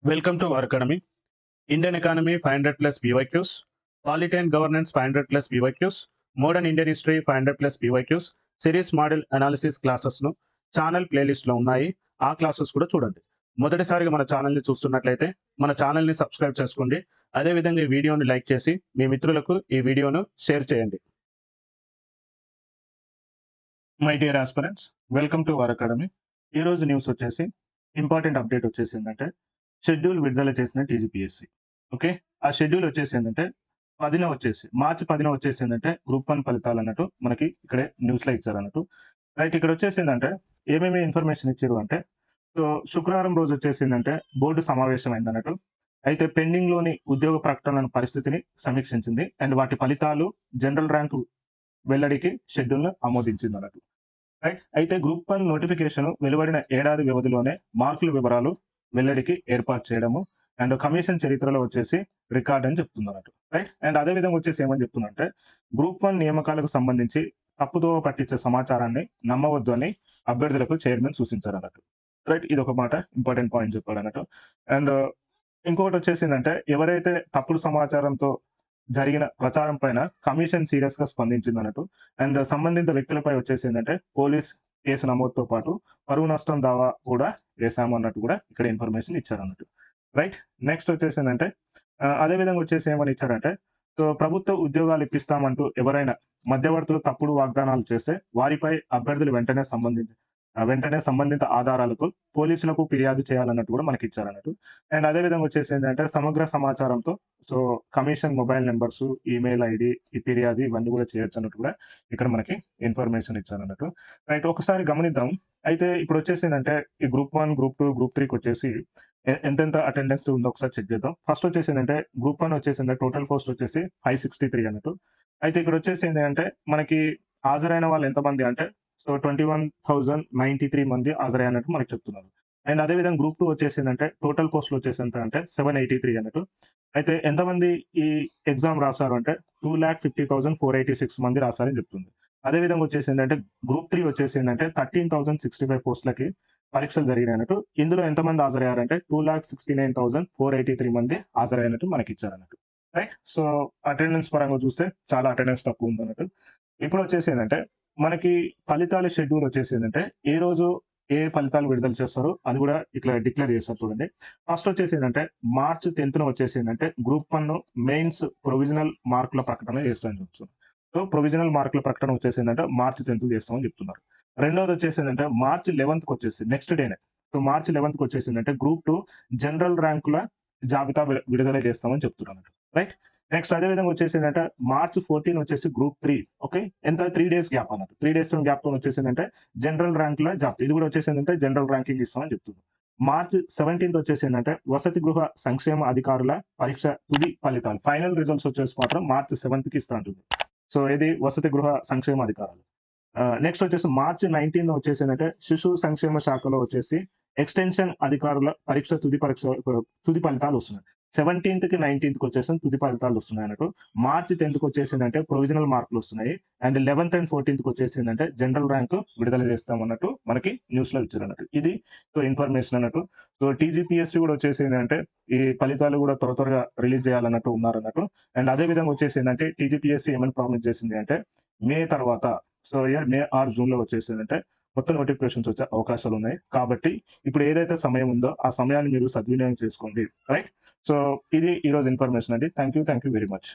Welcome to our academy. Indian economy 500 plus PYQs, polity and governance 500 plus PYQs, modern Indian history 500 plus PYQs, series model analysis క్లాసెస్ను channel ప్లేలిస్ట్లో ఉన్నాయి. ఆ classes కూడా చూడండి. మొదటిసారిగా మన ఛానల్ని చూస్తున్నట్లయితే మన ఛానల్ని సబ్స్క్రైబ్ చేసుకోండి. అదేవిధంగా ఈ వీడియోని లైక్ చేసి మీ మిత్రులకు ఈ వీడియోను షేర్ చేయండి. My dear aspirants, welcome to our academy. ఈరోజు న్యూస్ వచ్చేసి ఇంపార్టెంట్ అప్డేట్ వచ్చేసి ఏంటంటే షెడ్యూల్ విడుదల చేసిన టీజీపీఎస్సీ. ఓకే, ఆ షెడ్యూల్ వచ్చేసి ఏంటంటే మార్చి 10 వచ్చేసి ఏంటంటే గ్రూప్ 1 ఫలితాలు అన్నట్టు మనకి ఇక్కడే న్యూస్లో ఇచ్చారు అన్నట్టు. రైట్, ఇక్కడ వచ్చేసి ఏంటంటే ఏమేమి ఇన్ఫర్మేషన్ ఇచ్చారు అంటే, సో శుక్రవారం రోజు వచ్చేసి ఏంటంటే బోర్డు సమావేశం అయింది అన్నట్టు. అయితే పెండింగ్లోని ఉద్యోగ ప్రకటనల పరిస్థితిని సమీక్షించింది అండ్ వాటి ఫలితాలు జనరల్ ర్యాంకు వెల్లడికి షెడ్యూల్ను ఆమోదించింది అన్నట్టు. రైట్, అయితే గ్రూప్ 1 నోటిఫికేషన్ వెలువడిన ఏడాది వ్యవధిలోనే మార్కుల వివరాలు వెల్లడికి ఏర్పాటు చేయడము అండ్ కమిషన్ చరిత్రలో వచ్చేసి రికార్డ్ అని చెప్తున్నారు. రైట్, అండ్ అదే విధంగా వచ్చేసి ఏమని చెప్తున్నంటే గ్రూప్ 1 నియామకాలకు సంబంధించి తప్పుదో పట్టించే సమాచారాన్ని నమ్మవద్దు అని అభ్యర్థులకు చైర్మన్ సూచించారు అన్నట్టు. రైట్, ఇది ఒక మాట ఇంపార్టెంట్ పాయింట్ చెప్పాడు అన్నట్టు. అండ్ ఇంకొకటి వచ్చేసి ఏంటంటే ఎవరైతే తప్పుడు సమాచారంతో జరిగిన ప్రచారం పైన కమిషన్ సీరియస్ గా స్పందించింది అన్నట్టు. అండ్ సంబంధిత వ్యక్తులపై వచ్చేసి ఏంటంటే పోలీస్ కేసు నమోదుతో పాటు పరువు నష్టం దావా కూడా వేసాము అన్నట్టు కూడా ఇక్కడ ఇన్ఫర్మేషన్ ఇచ్చారు అన్నట్టు. రైట్, నెక్స్ట్ వచ్చేసి ఏంటంటే అదే విధంగా వచ్చేసి ఏమని ఇచ్చారంటే, సో ప్రభుత్వ ఉద్యోగాలు ఇప్పిస్తామంటూ ఎవరైనా మధ్యవర్తులు తప్పుడు వాగ్దానాలు చేస్తే వారిపై అభ్యర్థులు వెంటనే సంబంధిత ఆధారాలతో పోలీసులకు ఫిర్యాదు చేయాలన్నట్టు కూడా మనకి ఇచ్చారన్నట్టు. అండ్ అదే విధంగా వచ్చేసి ఏంటంటే సమగ్ర సమాచారంతో so commission mobile numbers, email ID, ఈ ఫిర్యాదు ఇవన్నీ కూడా చేయొచ్చు అన్నట్టు కూడా ఇక్కడ మనకి ఇన్ఫర్మేషన్ ఇచ్చారన్నట్టు. రైట్, ఒకసారి గమనిద్దాం. అయితే ఇప్పుడు వచ్చేసి ఏంటంటే ఈ గ్రూప్ 1, గ్రూప్ 2, గ్రూప్ 3కి వచ్చేసి ఎంతెంత అటెండెన్స్ ఉందో ఒకసారి చెక్ చేద్దాం. ఫస్ట్ వచ్చేసి ఏంటంటే గ్రూప్ 1 వచ్చేసి టోటల్ పోస్ట్ వచ్చేసి 563 అన్నట్టు. అయితే ఇక్కడ వచ్చేసి ఏంటంటే మనకి హాజరైన వాళ్ళు ఎంతమంది అంటే, సో 21,093 మంది హాజరయ్యానట్టు మనకి చెప్తున్నారు. అండ్ అదేవిధంగా గ్రూప్ 2 వచ్చేసి ఏంటంటే టోటల్ పోస్టులు వచ్చేసి ఎంత అంటే 783 అన్నట్టు. అయితే ఎంతమంది ఈ ఎగ్జామ్ రాశారు అంటే 2,50,486 మంది రాశారని చెప్తుంది. అదేవిధంగా వచ్చేసి ఏంటంటే గ్రూప్ 3 వచ్చేసి ఏంటంటే 13,065 పోస్టులకి పరీక్షలు జరిగినాయి అన్నట్టు. ఇందులో ఎంతమంది హాజరయ్యారంటే 2,69,483 మంది హాజరయ్యానట్టు మనకి ఇచ్చారన్నట్టు. రైట్, సో అటెండెన్స్ పరంగా చూస్తే చాలా అటెండెన్స్ తక్కువ ఉంది అన్నట్టు. ఇప్పుడు వచ్చేసి ఏంటంటే మనకి ఫలితాల షెడ్యూల్ వచ్చేసి ఏంటంటే ఏ రోజు ఏ ఫలితాలు విడుదల చేస్తారో అది కూడా ఇట్లా డిక్లేర్ చేస్తారు చూడండి. ఫస్ట్ వచ్చేసి ఏంటంటే మార్చ్ 10న వచ్చేసి ఏంటంటే గ్రూప్ 1 మెయిన్స్ ప్రొవిజనల్ మార్కుల ప్రకటన చేస్తామని చెప్తున్నారు. సో ప్రొవిజనల్ మార్కుల ప్రకటన వచ్చేసి ఏంటంటే మార్చ్ 10th చేస్తామని చెప్తున్నారు. రెండోది వచ్చేసి ఏంటంటే మార్చ్ 11th వచ్చేసి నెక్స్ట్ డేనే. సో మార్చ్ 11th వచ్చేసి ఏంటంటే గ్రూప్ 2 జనరల్ ర్యాంకుల జాబితా విడుదల చేస్తామని చెప్తున్నారు. రైట్, నెక్స్ట్ అదే విధంగా వచ్చేసి ఏంటంటే మార్చ్ 14 వచ్చేసి గ్రూప్ 3. ఓకే, ఎంత 3 days గ్యాప్ అన్నట్టు. 3 days గ్యాప్ తో వచ్చేసి ఏంటంటే జనరల్ ర్యాంకుల జాబితా ఇది కూడా వచ్చేసి ఏంటంటే జనరల్ ర్యాంకింగ్ ఇస్తామని చెప్తుంది. మార్చ్ 17 వచ్చేసి ఏంటంటే వసతి గృహ సంక్షేమ అధికారుల పరీక్ష తుది ఫలితాలు ఫైనల్ రిజల్ట్స్ వచ్చేసి మాత్రం మార్చ్ 7th ఇస్తా ఉంటుంది. సో ఇది వసతి గృహ సంక్షేమ అధికారులు. నెక్స్ట్ వచ్చేసి మార్చ్ 19 వచ్చేసి ఏంటంటే శిశు సంక్షేమ శాఖలో వచ్చేసి ఎక్స్టెన్షన్ అధికారుల తుది ఫలితాలు వస్తున్నాయి. 17th, 19th వచ్చేసి తుది ఫలితాలు వస్తున్నాయి అన్నట్టు. మార్చ్ 10th వచ్చేసి ఏంటంటే ప్రొవిజనల్ మార్కులు వస్తున్నాయి. అండ్ 11th and 14th వచ్చేసి ఏంటంటే జనరల్ ర్యాంకు విడుదల చేస్తాం అన్నట్టు మనకి న్యూస్ లో ఇచ్చారు అన్నట్టు. ఇది సో ఇన్ఫర్మేషన్ అన్నట్టు. సో టీజీపీఎస్సీ కూడా వచ్చేసి ఏంటంటే ఈ ఫలితాలు కూడా త్వరగా రిలీజ్ చేయాలన్నట్టు ఉన్నారు అన్నట్టు. అండ్ అదే విధంగా వచ్చేసి ఏంటంటే టీజీపీఎస్సీ ఏమని ప్రామిస్ చేసింది అంటే మే తర్వాత, సో మే ఆర్ జూన్ లో వచ్చేసి ఏంటంటే కొత్త నోటిఫికేషన్స్ వచ్చే అవకాశాలు ఉన్నాయి. కాబట్టి ఇప్పుడు ఏదైతే సమయం ఉందో ఆ సమయాన్ని మీరు సద్వినియోగం చేసుకోండి. రైట్, సో ఇది ఈరోజు ఇన్ఫర్మేషన్ అండి. Thank you very much.